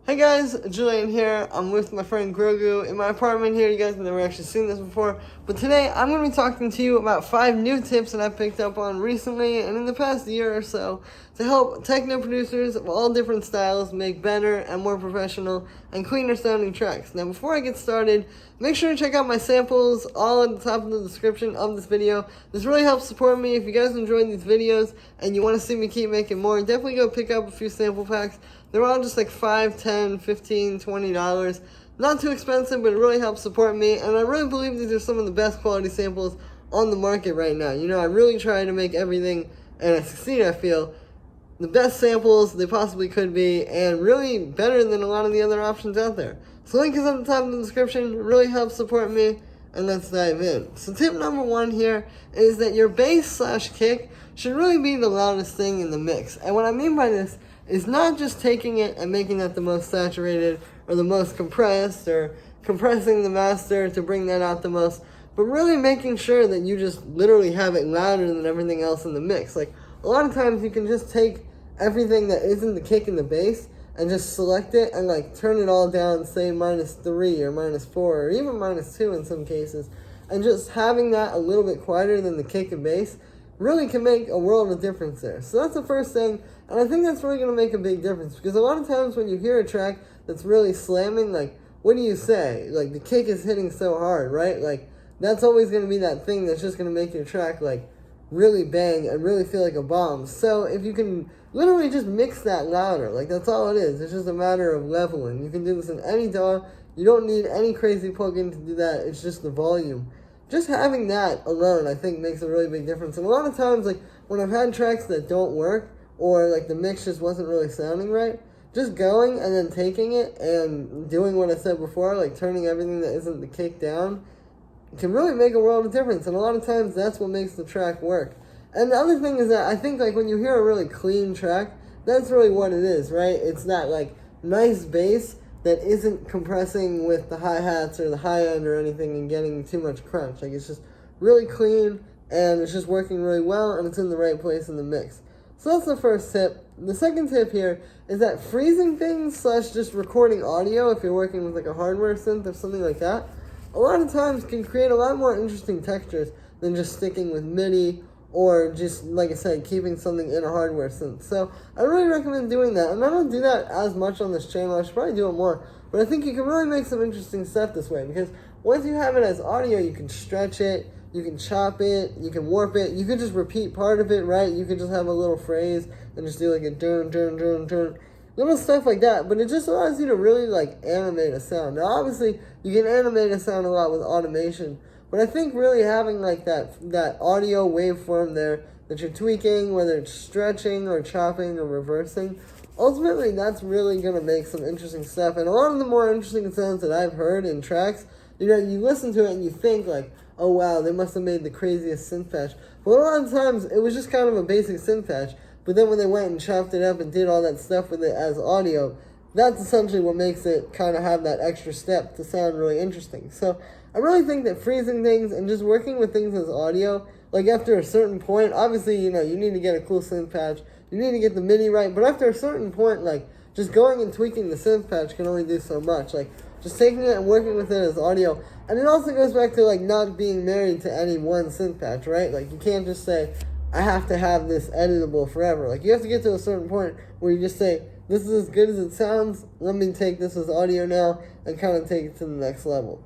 Hey guys, Julian here. I'm with my friend Grogu in my apartment here. You guys have never actually seen this before. But today I'm going to be talking to you about 5 new tips that I picked up on recently and in the past year or so to help techno producers of all different styles make better and more professional and cleaner sounding tracks. Now before I get started, make sure to check out my samples all at the top of the description of this video. This really helps support me. If you guys enjoyed these videos and you want to see me keep making more, definitely go pick up a few sample packs. They're all just like $5, $10, $15, $20. Not too expensive, but it really helps support me. And I really believe these are some of the best quality samples on the market right now. You know, I really try to make everything, and I succeed, I feel, the best samples they possibly could be, and really better than a lot of the other options out there. So link is at the top of the description. It really helps support me, and let's dive in. So tip number 1 here is that your bass/kick should really be the loudest thing in the mix. And what I mean by this is not just taking it and making it the most saturated or the most compressed or compressing the master to bring that out the most, but really making sure that you just literally have it louder than everything else in the mix. Like, a lot of times you can just take everything that isn't the kick and the bass and just select it and like turn it all down, say -3 or -4 or even -2 in some cases, and just having that a little bit quieter than the kick and bass really can make a world of difference there. So that's the first thing, and I think that's really going to make a big difference, because a lot of times when you hear a track that's really slamming, like, what do you say? Like, the kick is hitting so hard, right? Like, that's always going to be that thing that's just going to make your track, like, really bang and really feel like a bomb. So if you can literally just mix that louder, like, that's all it is. It's just a matter of leveling. You can do this in any DAW. You don't need any crazy plugin to do that. It's just the volume. Just having that alone, I think, makes a really big difference. And a lot of times, like, when I've had tracks that don't work, or, like, the mix just wasn't really sounding right, just going and then taking it and doing what I said before, like, turning everything that isn't the kick down, can really make a world of difference. And a lot of times, that's what makes the track work. And the other thing is that I think, like, when you hear a really clean track, that's really what it is, right? It's that, like, nice bass that isn't compressing with the hi-hats or the high end or anything and getting too much crunch. Like, it's just really clean and it's just working really well and it's in the right place in the mix. So that's the first tip. The second tip here is that freezing things / just recording audio, if you're working with like a hardware synth or something like that, a lot of times can create a lot more interesting textures than just sticking with MIDI or just, like I said, keeping something in a hardware synth. So I really recommend doing that. And I don't do that as much on this channel. I should probably do it more. But I think you can really make some interesting stuff this way, because once you have it as audio, you can stretch it, you can chop it, you can warp it, you can just repeat part of it, right? You can just have a little phrase and just do like a dun, dun, dun, dun, little stuff like that. But it just allows you to really like animate a sound. Now obviously you can animate a sound a lot with automation, but I think really having like that audio waveform there that you're tweaking, whether it's stretching or chopping or reversing, ultimately that's really going to make some interesting stuff. And a lot of the more interesting sounds that I've heard in tracks, you know, you listen to it and you think like, oh wow, they must have made the craziest synth patch. But a lot of times it was just kind of a basic synth patch. But then when they went and chopped it up and did all that stuff with it as audio, that's essentially what makes it kind of have that extra step to sound really interesting. So I really think that freezing things and just working with things as audio, like after a certain point, obviously, you know, you need to get a cool synth patch, you need to get the MIDI right, but after a certain point, like, just going and tweaking the synth patch can only do so much. Like, just taking it and working with it as audio. And it also goes back to, like, not being married to any one synth patch, right? Like, you can't just say, I have to have this editable forever. Like, you have to get to a certain point where you just say, this is as good as it sounds, let me take this as audio now and kind of take it to the next level.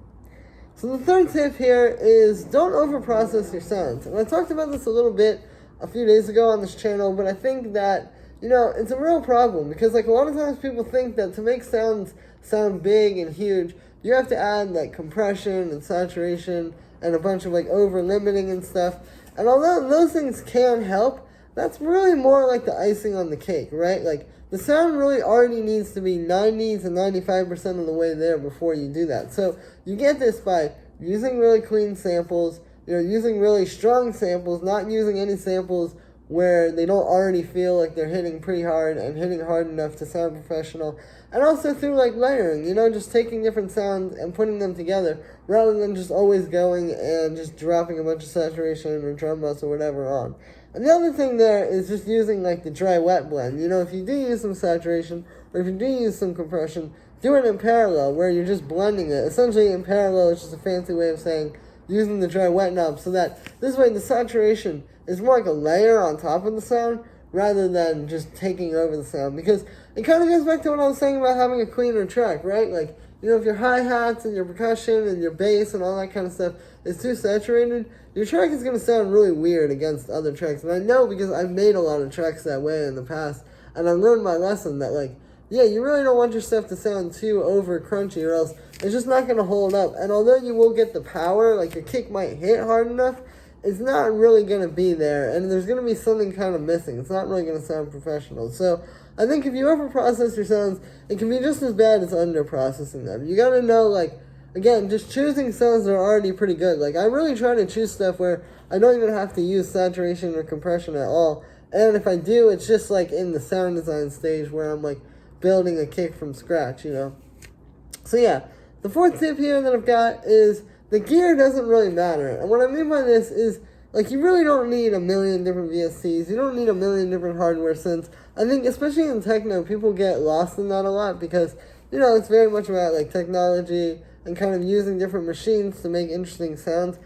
So the third tip here is don't overprocess your sounds. And I talked about this a little bit a few days ago on this channel, but I think that, you know, it's a real problem, because like a lot of times people think that to make sounds sound big and huge, you have to add like compression and saturation and a bunch of like over limiting and stuff. And although those things can help, that's really more like the icing on the cake, right? Like, the sound really already needs to be 90 to 95% of the way there before you do that. So you get this by using really clean samples, you know, using really strong samples, not using any samples where they don't already feel like they're hitting pretty hard and hitting hard enough to sound professional. And also through like layering, you know, just taking different sounds and putting them together rather than just always going and just dropping a bunch of saturation or drum bus or whatever on. And the other thing there is just using like the dry wet blend. You know, if you do use some saturation or if you do use some compression, do it in parallel where you're just blending it. Essentially in parallel is just a fancy way of saying using the dry wet knob, so that this way the saturation is more like a layer on top of the sound rather than just taking over the sound, because it kind of goes back to what I was saying about having a cleaner track, right? Like, you know, if your hi-hats and your percussion and your bass and all that kind of stuff is too saturated, your track is going to sound really weird against other tracks. And I know because I've made a lot of tracks that way in the past, and I learned my lesson that, like, yeah, you really don't want your stuff to sound too over crunchy, or else it's just not going to hold up. And although you will get the power, like your kick might hit hard enough, it's not really going to be there, and there's going to be something kind of missing. It's not really going to sound professional. So I think if you over-process your sounds, it can be just as bad as under-processing them. You got to know, like, again, just choosing sounds that are already pretty good. Like, I really try to choose stuff where I don't even have to use saturation or compression at all. And if I do, it's just, like, in the sound design stage where I'm, like, building a kick from scratch, you know? So, yeah, the fourth tip here that I've got is the gear doesn't really matter. And what I mean by this is, like, you really don't need a million different VSTs. You don't need a million different hardware synths. I think, especially in techno, people get lost in that a lot because, you know, it's very much about, like, technology and kind of using different machines to make interesting sounds.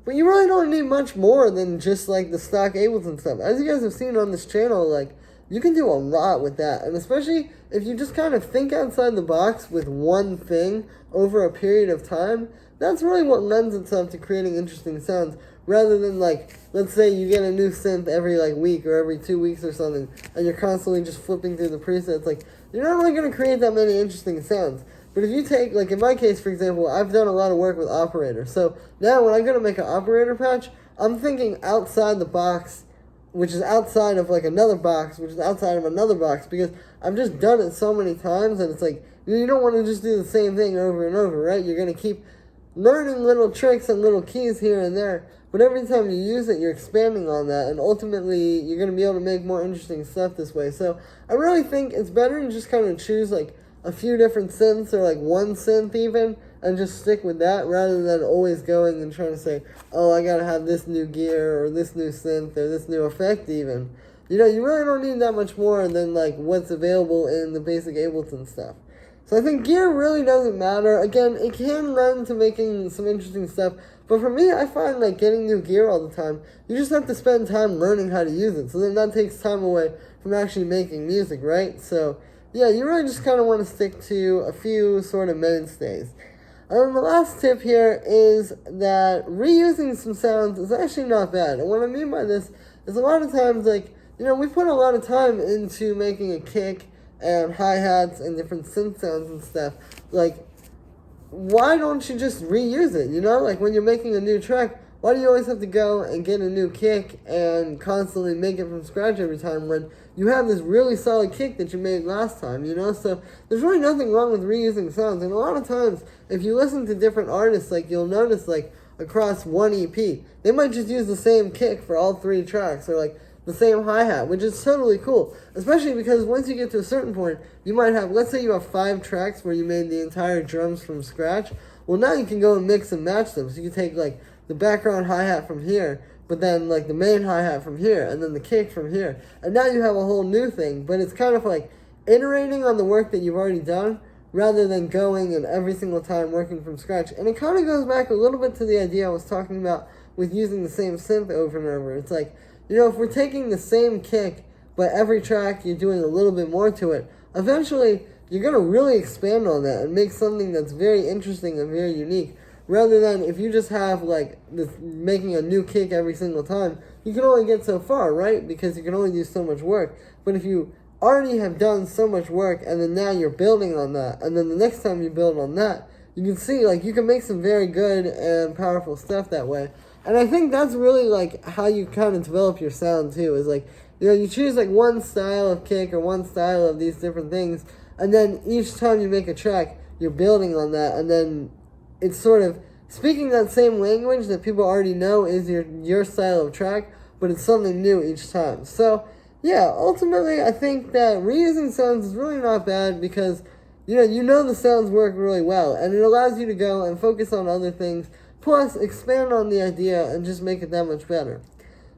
But you really don't need much more than just, like, the stock Ableton stuff. As you guys have seen on this channel, like, you can do a lot with that. And especially if you just kind of think outside the box with one thing over a period of time, that's really what lends itself to creating interesting sounds, rather than, like, let's say you get a new synth every, like, week or every 2 weeks or something, and you're constantly just flipping through the presets. Like, you're not really going to create that many interesting sounds. But if you take, like, in my case, for example, I've done a lot of work with operators. So now when I go to make an operator patch, I'm thinking outside the box, which is outside of, like, another box, which is outside of another box, because I've just done it so many times, and it's like, you don't want to just do the same thing over and over, right? You're going to keep learning little tricks and little keys here and there, but every time you use it, you're expanding on that, and ultimately, you're going to be able to make more interesting stuff this way. So I really think it's better to just kind of choose, like, a few different synths, or, like, one synth even, and just stick with that, rather than always going and trying to say, oh, I gotta have this new gear, or this new synth, or this new effect even. You know, you really don't need that much more than, like, what's available in the basic Ableton stuff. So I think gear really doesn't matter. Again, it can lend to making some interesting stuff, but for me, I find, like, getting new gear all the time, you just have to spend time learning how to use it, so then that takes time away from actually making music, right? So, yeah, you really just kind of want to stick to a few sort of mainstays. The last tip here is that reusing some sounds is actually not bad. And what I mean by this is a lot of times, like, you know, we put a lot of time into making a kick and hi-hats and different synth sounds and stuff. Like, why don't you just reuse it, you know? Like, when you're making a new track, why do you always have to go and get a new kick and constantly make it from scratch every time when you have this really solid kick that you made last time, you know? So there's really nothing wrong with reusing sounds. And a lot of times, if you listen to different artists, like, you'll notice, like, across one EP, they might just use the same kick for all 3 tracks, or, like, the same hi-hat, which is totally cool. Especially because once you get to a certain point, you might have, let's say you have 5 tracks where you made the entire drums from scratch. Well, now you can go and mix and match them. So you can take, like, the background hi-hat from here, but then, like, the main hi-hat from here, and then the kick from here. And now you have a whole new thing, but it's kind of like iterating on the work that you've already done, rather than going and every single time working from scratch. And it kind of goes back a little bit to the idea I was talking about with using the same synth over and over. It's like, you know, if we're taking the same kick, but every track you're doing a little bit more to it, eventually you're going to really expand on that and make something that's very interesting and very unique. Rather than if you just have, like, this, making a new kick every single time, you can only get so far, right? Because you can only do so much work. But if you already have done so much work, and then now you're building on that, and then the next time you build on that, you can see, like, you can make some very good and powerful stuff that way. And I think that's really, like, how you kind of develop your sound, too, is, like, you know, you choose, like, one style of kick or one style of these different things, and then each time you make a track, you're building on that, and then it's sort of speaking that same language that people already know is your style of track, but it's something new each time. So, yeah, ultimately, I think that reusing sounds is really not bad because, you know the sounds work really well, and it allows you to go and focus on other things, plus expand on the idea and just make it that much better.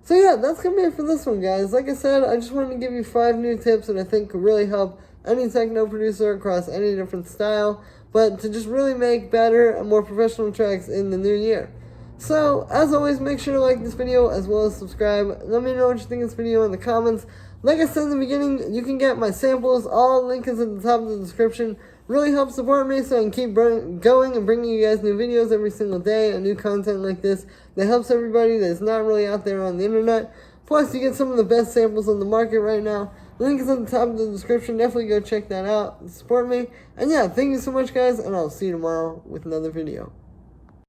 So yeah, that's going to be it for this one, guys. Like I said, I just wanted to give you 5 new tips that I think could really help any techno producer across any different style, but to just really make better and more professional tracks in the new year. So, as always, make sure to like this video as well as subscribe. Let me know what you think of this video in the comments. Like I said in the beginning, you can get my samples. All link is at the top of the description. Really help support me so I can keep going and bringing you guys new videos every single day and new content like this that helps everybody that's not really out there on the internet. Plus, you get some of the best samples on the market right now. Link is at the top of the description. Definitely go check that out. Support me. And yeah, thank you so much, guys, and I'll see you tomorrow with another video.